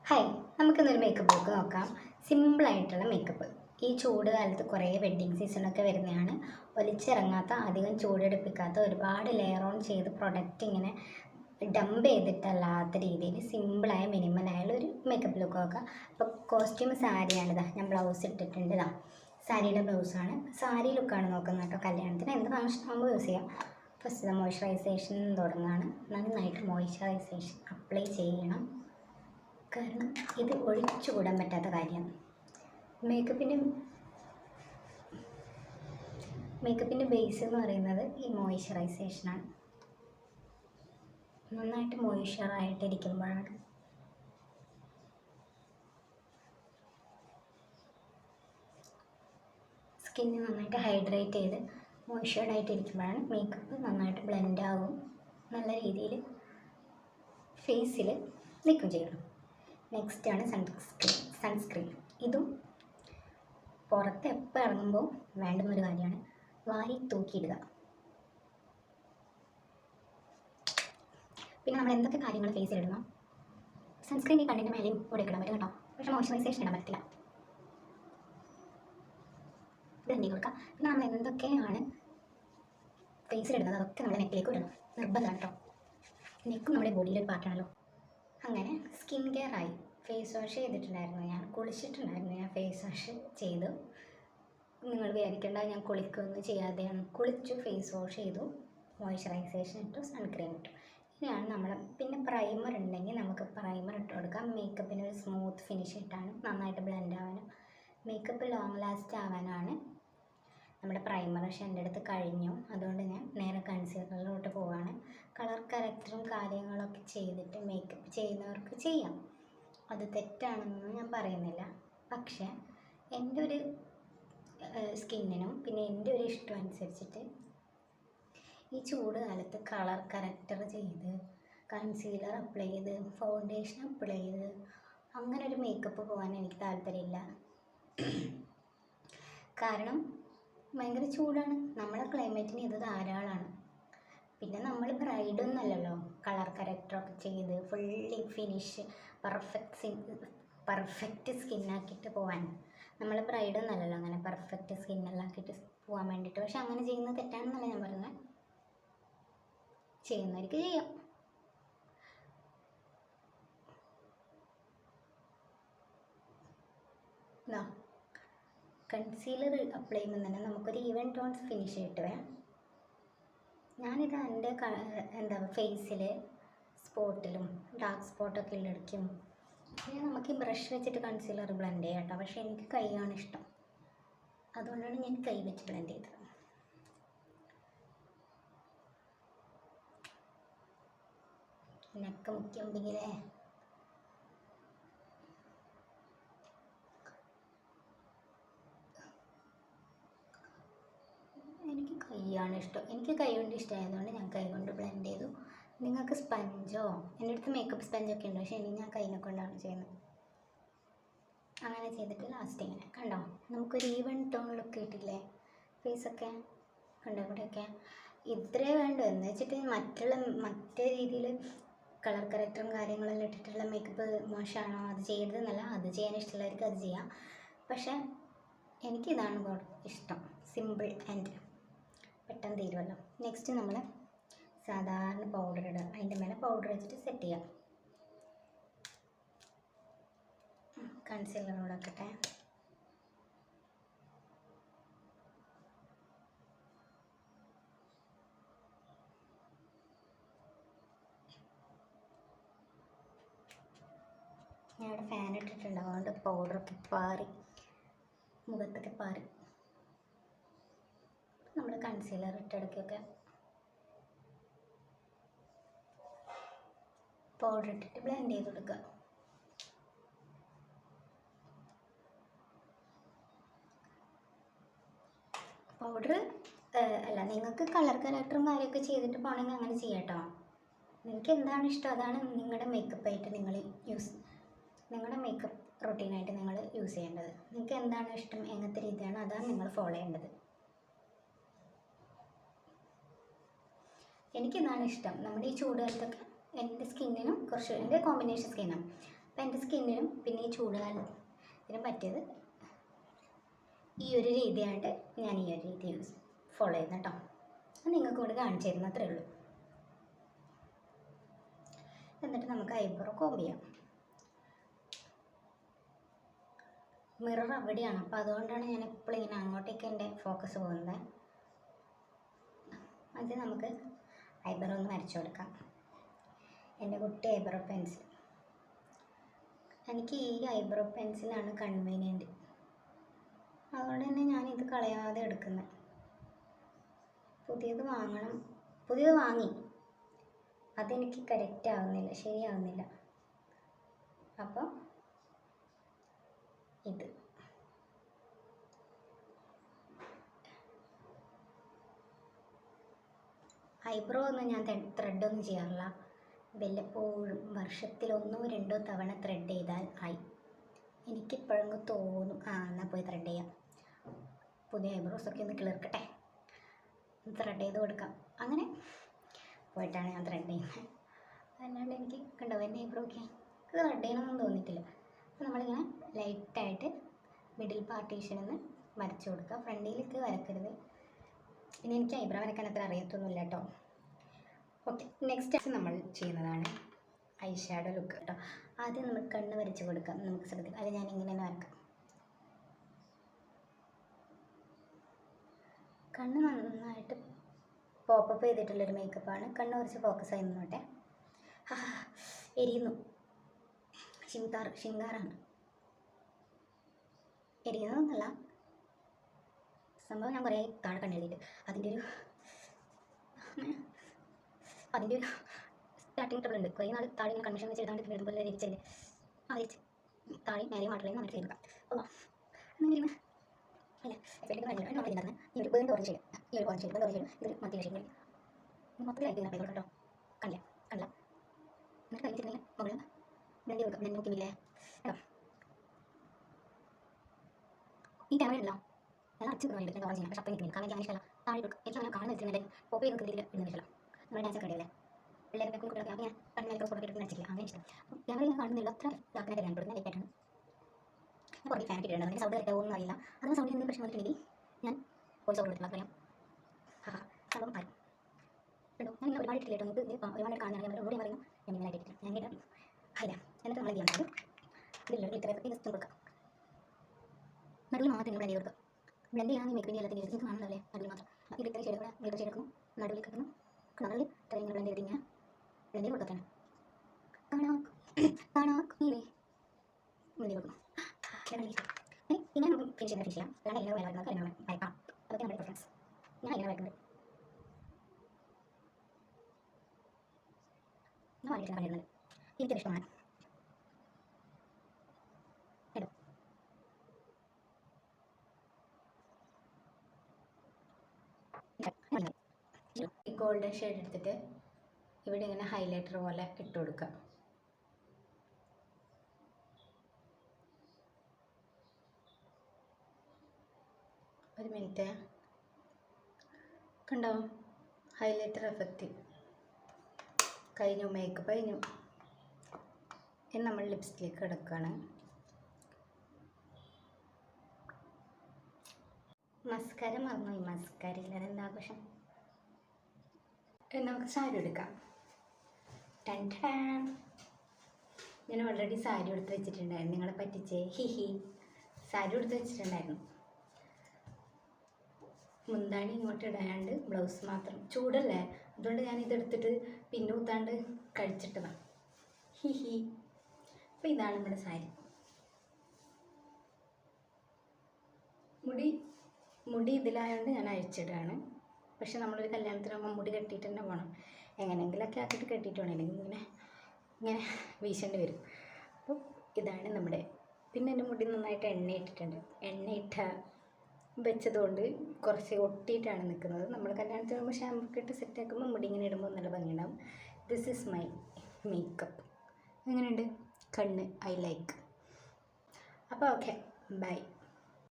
Hi, നമുക്കിന്നൊരു makeup look നോക്കാം. സിമ്പിളായിട്ടുള്ള മേക്കപ്പ്. ഈ ചൂട് കാലത്ത് കുറേ വെഡ്ഡിങ് സീസണൊക്കെ വരുന്നതാണ്. ഒലിച്ചിറങ്ങാത്ത, അധികം ചൂടെടുപ്പിക്കാത്ത, ഒരുപാട് ലെയർ ഓൺ ചെയ്ത് പ്രൊഡക്റ്റ് ഇങ്ങനെ ഡംപ് ചെയ്തിട്ടല്ലാത്ത രീതിയിൽ സിമ്പിളായ മിനിമലായുള്ള ഒരു മേക്കപ്പ് ലുക്ക് നോക്കാം. അപ്പോൾ കോസ്റ്റ്യൂം സാരിയാണിതാ, ഞാൻ ബ്ലൗസ് ഇട്ടിട്ടുണ്ട്. ഇതാ സാരിയുടെ ബ്ലൗസാണ്. സാരി ലുക്കാണ് നോക്കുന്നത് കേട്ടോ. കല്യാണത്തിന് എന്ത് ഫംഗ്ഷൻ ആകുമ്പോൾ യൂസ് ചെയ്യാം. ഫസ്റ്റ് മോയ്സ്ചറൈസേഷൻ തുടങ്ങുകയാണ്. നന്നായിട്ട് മോയ്സ്ചറൈസേഷൻ അപ്ലൈ ചെയ്യണം. കാരണം ഇത് ഒഴിച്ചുകൂടാൻ പറ്റാത്ത കാര്യമാണ്. മേക്കപ്പിൻ്റെ ബേസ് എന്ന് പറയുന്നത് ഈ മോയ്സ്ചറൈസേഷനാണ്. നന്നായിട്ട് മോയ്സ്ചറായിട്ടിരിക്കുമ്പോഴാണ് സ്കിന്ന് നന്നായിട്ട് ഹൈഡ്രേറ്റ് ചെയ്ത് മോയ്സ്ചേർഡായിട്ടിരിക്കുമ്പോഴാണ് മേക്കപ്പ് നന്നായിട്ട് ബ്ലെൻഡ് ആകും, നല്ല രീതിയിൽ ഫേസിൽ നിൽക്കും ചെയ്യണം. നെക്സ്റ്റാണ് സൺസ്ക്രീൻ. ഇതും പുറത്ത് എപ്പോൾ ഇറങ്ങുമ്പോൾ വേണ്ടുന്നൊരു കാര്യമാണ്. വാരി തൂക്കിയിടുക. പിന്നെ നമ്മൾ എന്തൊക്കെ കാര്യങ്ങൾ ഫേസിലിടണം. സൺസ്ക്രീൻ ഈ കണ്ണിൻ്റെ മേലെയും കൂടെ ഇടാൻ പറ്റും കേട്ടോ. പക്ഷേ മോയ്സ്ചറൈസേഷൻ ഇടാൻ പറ്റില്ല. ബ്ലെൻഡ് ചെയ്ത് കൊടുക്കാം. പിന്നെ നമ്മൾ എന്തൊക്കെയാണ് ഫേസിലിടുന്നത് അതൊക്കെ നമ്മൾ നെക്കിലേക്ക് ഇടണം, നിർബന്ധമാണ് കേട്ടോ. നെക്കും നമ്മുടെ ബോഡിയിലെ ഒരു പാർട്ടാണല്ലോ. അങ്ങനെ സ്കിൻ കെയർ ആയി. ഫേസ് വാഷ് ചെയ്തിട്ടുണ്ടായിരുന്നു, ഞാൻ കുളിച്ചിട്ടുണ്ടായിരുന്നു. ഞാൻ ഫേസ് വാഷ് ചെയ്തു. നിങ്ങൾ വിചാരിക്കേണ്ട ഞാൻ കുളിക്കൊന്നും ചെയ്യാതെയാണ്. കുളിച്ചു, ഫേസ് വാഷ് ചെയ്തു, മോയ്സ്ചറൈസേഷൻ ഇട്ടു, സൺസ്ക്രീൻ ഇട്ടു. ഇനിയാണ് നമ്മൾ പിന്നെ പ്രൈമർ ഉണ്ടെങ്കിൽ നമുക്ക് പ്രൈമർ ഇട്ട് കൊടുക്കാം. മേക്കപ്പിന് ഒരു സ്മൂത്ത് ഫിനിഷ് ഇട്ടാണ് നന്നായിട്ട് ബ്ലെൻഡ് ആവാനും മേക്കപ്പ് ലോങ് ലാസ്റ്റ് ആവാനാണ് നമ്മുടെ പ്രൈമർ. പക്ഷേ എൻ്റെ അടുത്ത് കഴിഞ്ഞു, അതുകൊണ്ട് ഞാൻ നേരെ കൺസീലറിലോട്ട് പോവാണ്. കളർ കറക്റ്ററും കാര്യങ്ങളൊക്കെ ചെയ്തിട്ട് മേക്കപ്പ് ചെയ്യുന്നവർക്ക് ചെയ്യാം, അത് തെറ്റാണെന്നൊന്നും ഞാൻ പറയുന്നില്ല. പക്ഷേ എൻ്റെ ഒരു സ്കിന്നിനും പിന്നെ എൻ്റെ ഒരു ഇഷ്ടം അനുസരിച്ചിട്ട് ഈ ചൂട് കാലത്ത് കളർ കറക്റ്റർ ചെയ്ത് കൺസീലർ അപ്ലൈ ചെയ്ത് ഫൗണ്ടേഷൻ അപ്ലൈ ചെയ്ത് അങ്ങനെ ഒരു മേക്കപ്പ് പോകാൻ എനിക്ക് താല്പര്യമില്ല. കാരണം ഭയങ്കര ചൂടാണ്. നമ്മളെ ക്ലൈമറ്റിന് ഇത് ധാരാളമാണ്. പിന്നെ നമ്മൾ ബ്രൈഡൊന്നും അല്ലല്ലോ കളർ കറക്റ്ററൊക്കെ ചെയ്ത് ഫുള്ളി ഫിനിഷ് പെർഫെക്റ്റ് സ്കിന്നാക്കിയിട്ട് പോകാൻ. നമ്മൾ ബ്രൈഡൊന്നും അല്ലല്ലോ അങ്ങനെ പെർഫെക്റ്റ് സ്കിന്നെല്ലാം ആക്കിയിട്ട് പോകാൻ വേണ്ടിയിട്ട്. പക്ഷെ അങ്ങനെ ചെയ്യുന്നത് തെറ്റാണെന്നല്ല ഞാൻ പറയുന്നത്, ചെയ്യുന്നവർക്ക് ചെയ്യാം. കൺസീലർ അപ്ലൈ ചെയ്യുമ്പോൾ തന്നെ നമുക്കൊരു ഈവൻ ടോൺസ് ഫിനിഷ് കിട്ടുവേ. ഞാനിത് എൻ്റെ ഫേസിൽ സ്പോട്ടിലും ഡാർക്ക് സ്പോട്ടൊക്കെ ഉള്ളിടയ്ക്കും പിന്നെ നമുക്ക് ഈ ബ്രഷ് വെച്ചിട്ട് കൺസീലർ ബ്ലെൻഡ് ചെയ്യാം കേട്ടോ. പക്ഷേ എനിക്ക് കൈയാണ് ഇഷ്ടം, അതുകൊണ്ടാണ് ഞാൻ കൈ വെച്ച് ബ്ലെൻഡ് ചെയ്തത്. നെക്ക് മുക്കിയുണ്ടെങ്കിലേ എനിക്ക് കൈയാണ് ഇഷ്ടം. എനിക്ക് കൈ കൊണ്ട് ഇഷ്ടമായതുകൊണ്ട് ഞാൻ കൈ കൊണ്ട് ബ്ലെൻഡ് ചെയ്തു. നിങ്ങൾക്ക് സ്പഞ്ചോ, എൻ്റെ അടുത്ത് മേക്കപ്പ് സ്പഞ്ചൊക്കെ ഉണ്ട്, പക്ഷേ ഞാൻ കൈനെ കൊണ്ടാണ് ചെയ്യുന്നത്. അങ്ങനെ ചെയ്തിട്ട് ലാസ്റ്റ് ഇങ്ങനെ കണ്ടോ, നമുക്കൊരു ഈവൻ ടോൺ ലുക്ക് കിട്ടില്ലേ ഫേസൊക്കെ. കണ്ടോ ഇവിടെയൊക്കെ ഇത്രേ വേണ്ടു എന്ന് വെച്ചിട്ട് മറ്റേ രീതിയിൽ കളർ കറക്റ്ററും കാര്യങ്ങളെല്ലാം ഇട്ടിട്ടുള്ള മേക്കപ്പ് മോശമാണോ, അത് ചെയ്യരുതെന്നല്ല. അത് ചെയ്യാൻ ഇഷ്ടമുള്ളവർക്ക് അത് ചെയ്യാം. പക്ഷേ എനിക്കിതാണ് ഇഷ്ടം, സിമ്പിൾ ആൻഡ് പെട്ടെന്ന് തീരുമല്ലോ. നെക്സ്റ്റ് നമ്മൾ സാധാരണ പൗഡർ ഇടുക, അതിൻ്റെ മേലെ പൗഡർ വെച്ചിട്ട് സെറ്റ് ചെയ്യാം. കൺസീലർ കൊടുക്കട്ടെ. ഞാൻ ഇവിടെ ഫാൻ ഇട്ടിട്ടുണ്ട്, അതുകൊണ്ട് പൗഡറൊക്കെ പാറി മുഖത്തൊക്കെ പാറി. നമ്മൾ കൺസീലർ ഇട്ടിടയ്ക്കൊക്കെ പൗഡർ ഇട്ടിട്ട് ബ്ലെൻഡ് ചെയ്ത് കൊടുക്കുക. പൗഡർ അല്ല, നിങ്ങൾക്ക് കളർ കറക്റ്ററും കാര്യമൊക്കെ ചെയ്തിട്ട് പോകണമെങ്കിൽ അങ്ങനെ ചെയ്യാം കേട്ടോ. നിങ്ങൾക്ക് എന്താണ് ഇഷ്ടം അതാണ് നിങ്ങളുടെ മേക്കപ്പായിട്ട് നിങ്ങളുടെ മേക്കപ്പ് റൊട്ടീനായിട്ട് നിങ്ങൾ യൂസ് ചെയ്യേണ്ടത്. നിങ്ങൾക്ക് എന്താണ് ഇഷ്ടം, എങ്ങനത്തെ രീതിയാണ്, അതാണ് നിങ്ങൾ ഫോളോ ചെയ്യേണ്ടത്. എനിക്കെന്താണ് ഇഷ്ടം, നമ്മുടെ ഈ ചൂടുകാലത്തൊക്കെ എൻ്റെ സ്കിന്നിനും കുറച്ച് എൻ്റെ കോമ്പിനേഷൻ സ്കിന്നാണ്. അപ്പം എൻ്റെ സ്കിന്നിനും പിന്നെ ഈ ചൂടുകാലത്തിനും പറ്റിയത് ഈ ഒരു രീതിയായിട്ട് ഞാൻ ഈ ഒരു രീതി ഫോളോ ചെയ്യുന്നത് കേട്ടോ. അത് നിങ്ങൾക്ക് കൂടെ കാണിച്ചു തരുന്ന അത്രേ ഉള്ളൂ. എന്നിട്ട് നമുക്ക് ഐബ്രോ കോംബ് ചെയ്യാം. മിറർ അവിടെയാണ്, അപ്പോൾ അതുകൊണ്ടാണ് ഞാൻ എപ്പോഴും ഇങ്ങനെ അങ്ങോട്ടേക്ക് എൻ്റെ ഫോക്കസ് പോകുന്നത്. അത് നമുക്ക് ഐബ്രോ ഒന്ന് വരച്ചു കൊടുക്കാം. എൻ്റെ കുട്ടി ഐബ്രോ പെൻസിൽ, എനിക്ക് ഈ ഐബ്രോ പെൻസിലാണ് കൺവീനിയൻറ്റ്, അതുകൊണ്ട് തന്നെ ഞാനിത് കളയാതെ എടുക്കുന്നത്. പുതിയത് വാങ്ങി, അതെനിക്ക് കറക്റ്റ് ആവുന്നില്ല, ശരിയാവുന്നില്ല. അപ്പോൾ ഇത് ഐബ്രോ ഒന്നും ഞാൻ ത്രെഡൊന്നും ചെയ്യാറില്ല. വല്ലപ്പോഴും വർഷത്തിൽ 1-2 തവണ ത്രെഡ് ചെയ്താൽ ആയി. എനിക്കിപ്പോഴെങ്കിലും തോന്നും എന്നാൽ പോയി ത്രെഡ് ചെയ്യാം, പുതിയ ഐബ്രോസൊക്കെ ഒന്ന് കിളിർക്കട്ടെ, ത്രെഡ് ചെയ്ത് കൊടുക്കാം, അങ്ങനെ പോയിട്ടാണ് ഞാൻ ത്രെഡ് ചെയ്യുന്നത്. അല്ലാണ്ട് എനിക്ക് കണ്ടോ എൻ്റെ ഐബ്രോക്ക് ത്രെഡ് ചെയ്യണമെന്ന് തോന്നിയിട്ടില്ല. അപ്പോൾ നമ്മളിങ്ങനെ ലൈറ്റായിട്ട് മിഡിൽ പാർട്ടീഷനിൽ നിന്ന് വരച്ചു കൊടുക്കുക, ഫ്രണ്ടിലേക്ക് വരക്കരുത്. ഇനി എനിക്ക് ഐബ്രോ വരക്കാൻ അത്ര അറിയത്തൊന്നുമില്ല കേട്ടോ. ഓക്കെ, നെക്സ്റ്റ് നമ്മൾ ചെയ്യുന്നതാണ് ഐ ഷാഡോ ലുക്ക് കേട്ടോ. ആദ്യം നമ്മൾ കണ്ണ് വരച്ച് കൊടുക്കാം, നമുക്ക് ശ്രദ്ധിക്കാം. അത് ഞാൻ ഇങ്ങനെ തന്നെ വരക്കാം. കണ്ണ് നന്നായിട്ട് പോപ്പപ്പ് ചെയ്തിട്ടുള്ളൊരു മേക്കപ്പാണ്. കണ്ണ് കുറച്ച് ഫോക്കസ് ആയി നിന്നോട്ടെ. എരിയുന്നു, ശിങ്കാറാണ്. എരിയുന്നതൊന്നുമല്ല സംഭവം. ഞാൻ കുറേ താഴെ കണ്ണെഴുതിയിട്ട് അതിൻ്റെ ഒരു സ്റ്റാർട്ടിങ് ട്രബിൾ ഉണ്ട്. കുറേ നാൾ താഴെ ഇങ്ങനെ കൺവെൻഷൻ വെച്ച് എഴുതാണ്ട് എഴുതുമ്പോൾ ഇരിച്ചല്ലേ, താഴെ നേരെ മാത്രമേ നമ്മൾ ചെയ്തെടുക്കാം. അങ്ങനെ അല്ല നമ്മൾ ഈ ഒരു പേരിൻ്റെ ഓറഞ്ച് ചെയ്യും, ഈ ഒരു ഓറഞ്ച് ചെയ്യും, ഇത് മറ്റേ ചെയ്യും, മൊത്തത്തിലായിട്ട് ഇങ്ങനെ പേര് കേട്ടോ. കണ്ടില്ല എന്നിട്ട് കഴിഞ്ഞിട്ടുണ്ടെങ്കിൽ മുകളിൽ ബ്ലെൻഡ് കൊടുക്കാം. ബ്ലെൻഡ് നോക്കിയില്ലേ കേട്ടോ. ഈ ക്യാമറ ഉണ്ടല്ലോ, ഞാൻ അടച്ചു നോക്കിയിട്ട് എൻ്റെ ഓറഞ്ച് ചെയ്യാം, പക്ഷേ അപ്പം നിൽക്കുന്നില്ല. കാരണം എനിക്ക് അങ്ങനെ ഇഷ്ടമല്ല. താഴെ കൊടുക്കും, എനിക്ക് അങ്ങനെ കാണുന്ന വെച്ചിട്ടുണ്ടെങ്കിൽ പോപ്പ് ചെയ്ത് നിൽക്കുന്നതിൽ ഇടുന്ന ഇഷ്ടമല്ല. നമ്മുടെ ഡാൻസ് ഒക്കെ ഇടയില്ലേ പിള്ളേരൊക്കെ കുട്ടികളൊക്കെ, അപ്പോൾ ഞാൻ കണ്ണിലേക്ക് ഫോട്ടോ ഇട്ടിട്ട് വെച്ചിട്ടില്ല, അങ്ങനെ ഇഷ്ടം. അപ്പോൾ ക്യാമറയിൽ ഞാൻ കാണുന്നില്ല, അത്ര ഇതാക്കാനായിട്ട് ഞാൻ ഇടുന്നത് ലൈറ്റായിട്ടാണ്. ഞാൻ കുറേ ഫാൻ ഇട്ടിട്ടുണ്ട്, അതിൻ്റെ സൗണ്ട് കറക്റ്റ് ഒന്നും അറിയില്ല. അതിന് സൗണ്ട് എന്തെങ്കിലും പ്രശ്നം വന്നിട്ടുണ്ടെങ്കിൽ ഞാൻ വോയിസ് ഓവർ കൊടുത്തില്ല, പറയാം. സംഭവം ആരും കേട്ടോ. ഞാൻ ഇങ്ങനെ ഒരുപാട് ഇട്ടില്ല കേട്ടോ. നിങ്ങൾക്ക് ഒരുപാട് കാണാൻ ഒന്നുകൂടി പറയുന്നു, ഞാൻ ഇങ്ങനെ ഇട്ടില്ല, ഞാൻ ഇങ്ങനെ അല്ല. എന്നിട്ട് നമ്മൾ ചെയ്യാൻ ഇതില്ല ഇത്രയൊക്കെ ജസ്റ്റ് കൊടുക്കാം. നടുവിൽ മാത്രം ബ്ലെൻഡ് ചെയ്ത് കൊടുക്കുക. ബ്ലെൻഡ് ചെയ്യാൻ മേക്കപ്പിൻ്റെ എല്ലാത്തിൻ്റെ നിങ്ങൾക്ക് കാണുന്നതല്ലേ, നടുവിൽ മാത്രം. ഇത് ഇത്ര ചെയ്തെടുക്കുക, ഇത്ര ചെയ്തെടുക്കുന്നു, നടുവിൽ കിടക്കുന്നു, കളറിൽ ഇത്ര ഇങ്ങനെ ബ്ലെൻഡ് ചെയ്ത് കഴിഞ്ഞാൽ ബ്ലെൻഡ് ചെയ്ത് കൊടുക്കാനാണ്. കാണാ ഇല്ലേ ബ്ലെൻഡ് കൊടുക്കണം. പിന്നെ നമുക്ക് ഫിനിഷ് ചെയ്യാം. അല്ലാണ്ട് എല്ലാം വേറെ വരുന്നത് എല്ലാം വരക്കാം. അതൊക്കെ നമ്മുടെ പ്രിഫറൻസ്. ഞാൻ എങ്ങനെ വരക്കുന്നത് ഞാൻ വരയ്ക്കാൻ കണ്ടിരുന്നത് എനിക്കത് ഇഷ്ടമാണ്. ഗോൾഡൻ ഷെയ്ഡ് എടുത്തിട്ട് ഇവിടെ ഇങ്ങനെ ഹൈലൈറ്റർ പോലെ ഇട്ട് കൊടുക്കുക. ഒരു മിനിറ്റ് കണ്ടോ, ഹൈലൈറ്റർ എഫക്റ്റ് കഴിഞ്ഞു, മേക്കപ്പ് കഴിഞ്ഞു. ഇനി നമ്മൾ ലിപ്സ്റ്റിക്ക് എടുക്കുകയാണ്. മസ്കാര മറന്നു, ഈ മസ്കാര ഇല്ലാതെ എന്താ ആഘോഷം. നമുക്ക് സാരി എടുക്കാം. ഞാൻ ഓൾറെഡി സാരി എടുത്ത് വെച്ചിട്ടുണ്ടായിരുന്നു, നിങ്ങളെ പറ്റിച്ചേ സാരി എടുത്ത് വെച്ചിട്ടുണ്ടായിരുന്നു. മുന്താണി ഇങ്ങോട്ട് ഇടാണ്ട് ബ്ലൗസ് മാത്രം, ചൂടല്ലേ അതുകൊണ്ട് ഞാൻ ഇതെടുത്തിട്ട് പിന്നെ ഊത്താണ്ട് കഴിച്ചിട്ടതാണ്. അപ്പോൾ ഇതാണ് നമ്മുടെ സാരി. മുടി ഇതിലായതുകൊണ്ട് ഞാൻ അഴിച്ചിടുകയാണ്. പക്ഷെ നമ്മളൊരു കല്യാണത്തിനാകുമ്പോൾ മുടി കെട്ടിയിട്ട് തന്നെ പോകണം, എങ്ങനെയെങ്കിലൊക്കെ ആക്കിയിട്ട് കെട്ടിയിട്ട് പോകണം, അല്ലെങ്കിൽ ഇങ്ങനെ വീശേണ്ടി വരും. അപ്പോൾ ഇതാണ് നമ്മുടെ. പിന്നെ എൻ്റെ മുടി നന്നായിട്ട് എണ്ണയിട്ടിട്ടുണ്ട്. എണ്ണയിട്ട വെച്ചതുകൊണ്ട് കുറച്ച് ഒട്ടിയിട്ടാണ് നിൽക്കുന്നത്. നമ്മൾ കല്യാണത്തിന് പോകുമ്പോൾ ഷാമ്പൊക്കെ ഇട്ട് സെറ്റാക്കുമ്പോൾ മുടി ഇങ്ങനെ ഇടുമ്പോൾ നല്ല ഭംഗിയുണ്ടാവും. This is my makeup. എങ്ങനെയുണ്ട്? കണ്ണ് ഐ ലൈക്ക്. അപ്പോൾ ഓക്കെ, ബൈ.